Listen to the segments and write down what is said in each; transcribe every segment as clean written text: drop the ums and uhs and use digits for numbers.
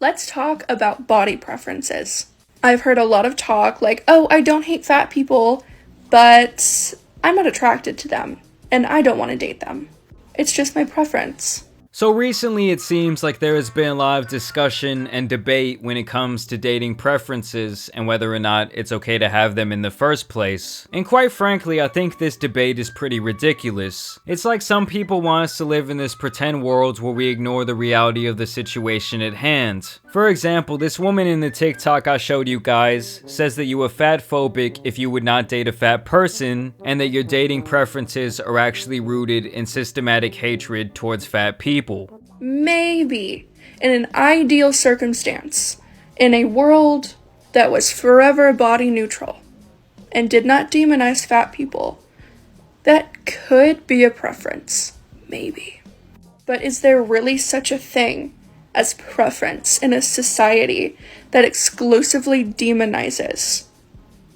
Let's talk about body preferences. I've heard a lot of talk like, oh, I don't hate fat people, but I'm not attracted to them, and I don't want to date them. It's just my preference. So recently it seems like there has been a lot of discussion and debate when it comes to dating preferences and whether or not it's okay to have them in the first place. And quite frankly, I think this debate is pretty ridiculous. It's like some people want us to live in this pretend world where we ignore the reality of the situation at hand. For example, this woman in the TikTok I showed you guys says that you are fatphobic if you would not date a fat person, and that your dating preferences are actually rooted in systematic hatred towards fat people. Maybe, in an ideal circumstance, in a world that was forever body neutral and did not demonize fat people, that could be a preference. Maybe. But is there really such a thing as preference in a society that exclusively demonizes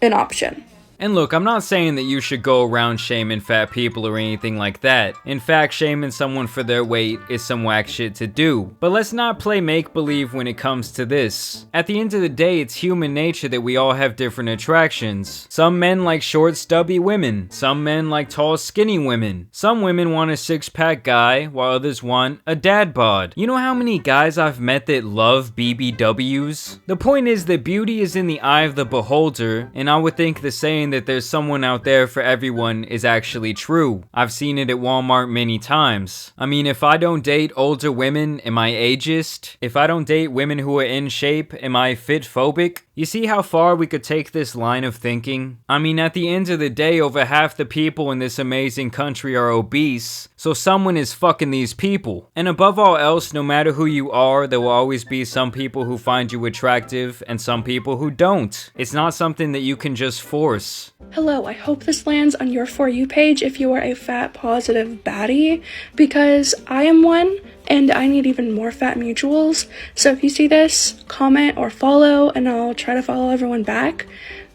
an option? And look, I'm not saying that you should go around shaming fat people or anything like that. In fact, shaming someone for their weight is some whack shit to do. But let's not play make-believe when it comes to this. At the end of the day, it's human nature that we all have different attractions. Some men like short, stubby women. Some men like tall, skinny women. Some women want a six-pack guy, while others want a dad bod. You know how many guys I've met that love BBWs? The point is that beauty is in the eye of the beholder, and I would think the saying that there's someone out there for everyone is actually true. I've seen it at Walmart many times. I mean, if I don't date older women, am I ageist? If I don't date women who are in shape, am I fit-phobic? You see how far we could take this line of thinking? I mean, at the end of the day, over half the people in this amazing country are obese, so someone is fucking these people. And above all else, no matter who you are, there will always be some people who find you attractive and some people who don't. It's not something that you can just force. Hello, I hope this lands on your For You page if you are a fat positive baddie, because I am one and I need even more fat mutuals. So if you see this, comment or follow and I'll try to follow everyone back.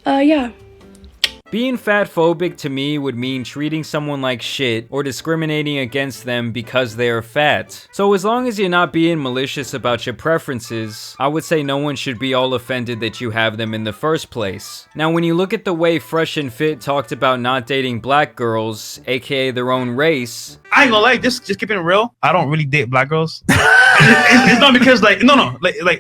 Yeah. Being fatphobic to me would mean treating someone like shit or discriminating against them because they are fat. So as long as you're not being malicious about your preferences, I would say no one should be all offended that you have them in the first place. Now when you look at the way Fresh and Fit talked about not dating black girls, aka their own race, I ain't gonna lie, just keeping it real. I don't really date black girls. It's not because like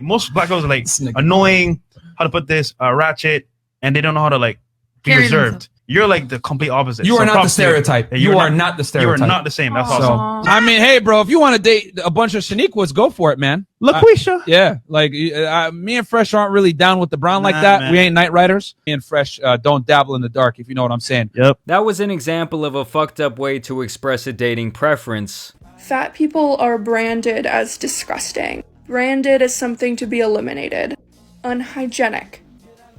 most black girls are like annoying, how to put this, ratchet, and they don't know how to like be reserved. You're like the complete opposite. You are not the stereotype. You are not the stereotype. You are not the same. That's awesome. I mean, hey, bro, if you want to date a bunch of Shaniquas, go for it, man. LaQuisha. Yeah, like me and Fresh aren't really down with the brown like that. Man. We ain't night riders. Me and Fresh don't dabble in the dark, if you know what I'm saying. Yep. That was an example of a fucked up way to express a dating preference. Fat people are branded as disgusting, branded as something to be eliminated, unhygienic,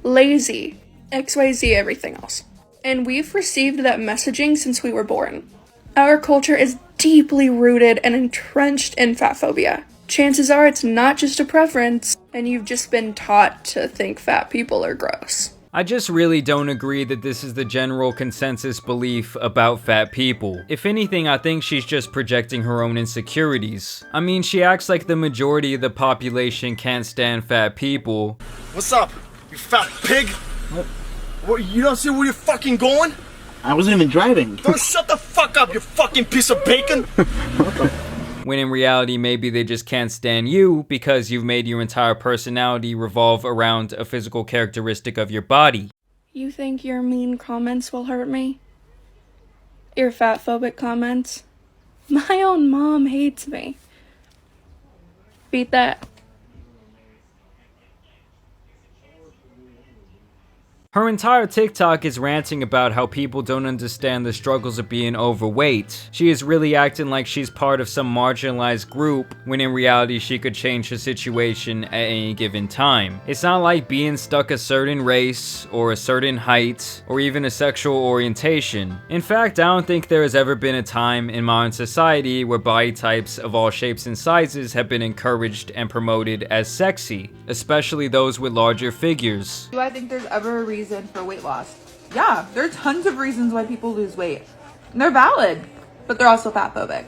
lazy, XYZ everything else. And we've received that messaging since we were born. Our culture is deeply rooted and entrenched in fat phobia. Chances are it's not just a preference, and you've just been taught to think fat people are gross. I just really don't agree that this is the general consensus belief about fat people. If anything, I think she's just projecting her own insecurities. I mean, she acts like the majority of the population can't stand fat people. What's up, you fat pig? What, you don't see where you're fucking going? I wasn't even driving. Don't shut the fuck up, you fucking piece of bacon! When in reality, maybe they just can't stand you because you've made your entire personality revolve around a physical characteristic of your body. You think your mean comments will hurt me? Your fatphobic comments? My own mom hates me. Beat that. Her entire TikTok is ranting about how people don't understand the struggles of being overweight. She is really acting like she's part of some marginalized group, when in reality she could change her situation at any given time. It's not like being stuck a certain race, or a certain height, or even a sexual orientation. In fact, I don't think there has ever been a time in modern society where body types of all shapes and sizes have been encouraged and promoted as sexy, especially those with larger figures. Do I think there's ever a reason for weight loss? Yeah, there are tons of reasons why people lose weight. And they're valid, but they're also fatphobic.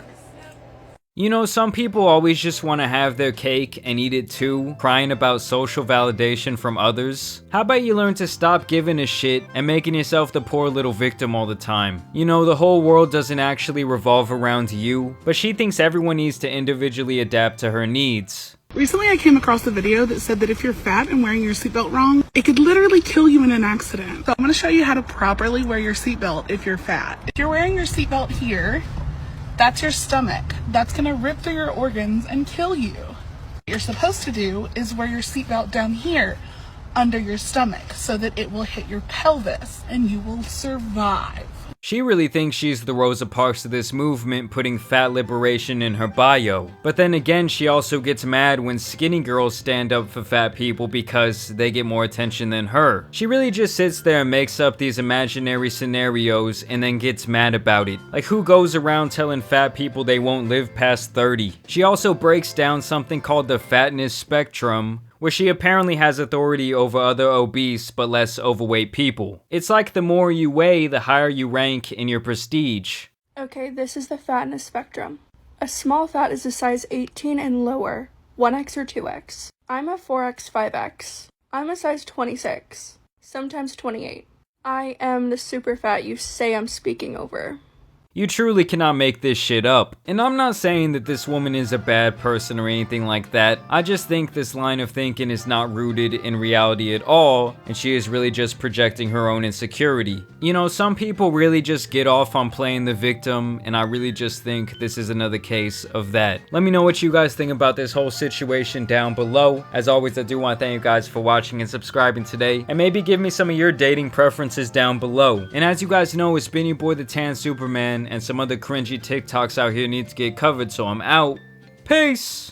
You know, some people always just want to have their cake and eat it too, crying about social validation from others. How about you learn to stop giving a shit and making yourself the poor little victim all the time? You know, the whole world doesn't actually revolve around you, but she thinks everyone needs to individually adapt to her needs. Recently, I came across a video that said that if you're fat and wearing your seatbelt wrong, it could literally kill you in an accident. So I'm going to show you how to properly wear your seatbelt if you're fat. If you're wearing your seatbelt here, that's your stomach. That's going to rip through your organs and kill you. What you're supposed to do is wear your seatbelt down here under your stomach so that it will hit your pelvis and you will survive. She really thinks she's the Rosa Parks of this movement, putting fat liberation in her bio. But then again, she also gets mad when skinny girls stand up for fat people because they get more attention than her. She really just sits there and makes up these imaginary scenarios and then gets mad about it. Like, who goes around telling fat people they won't live past 30? She also breaks down something called the fatness spectrum, where she apparently has authority over other obese but less overweight people. It's like the more you weigh, the higher you rank in your prestige. Okay, this is the fatness spectrum. A small fat is a size 18 and lower, 1x or 2x. I'm a 4x, 5x. I'm a size 26, sometimes 28. I am the super fat you say I'm speaking over. You truly cannot make this shit up. And I'm not saying that this woman is a bad person or anything like that. I just think this line of thinking is not rooted in reality at all, and she is really just projecting her own insecurity. You know, some people really just get off on playing the victim, and I really just think this is another case of that. Let me know what you guys think about this whole situation down below. As always, I do want to thank you guys for watching and subscribing today, and maybe give me some of your dating preferences down below. And as you guys know, it's been your boy the Tan Superman, and some other cringy TikToks out here need to get covered, so I'm out. Peace!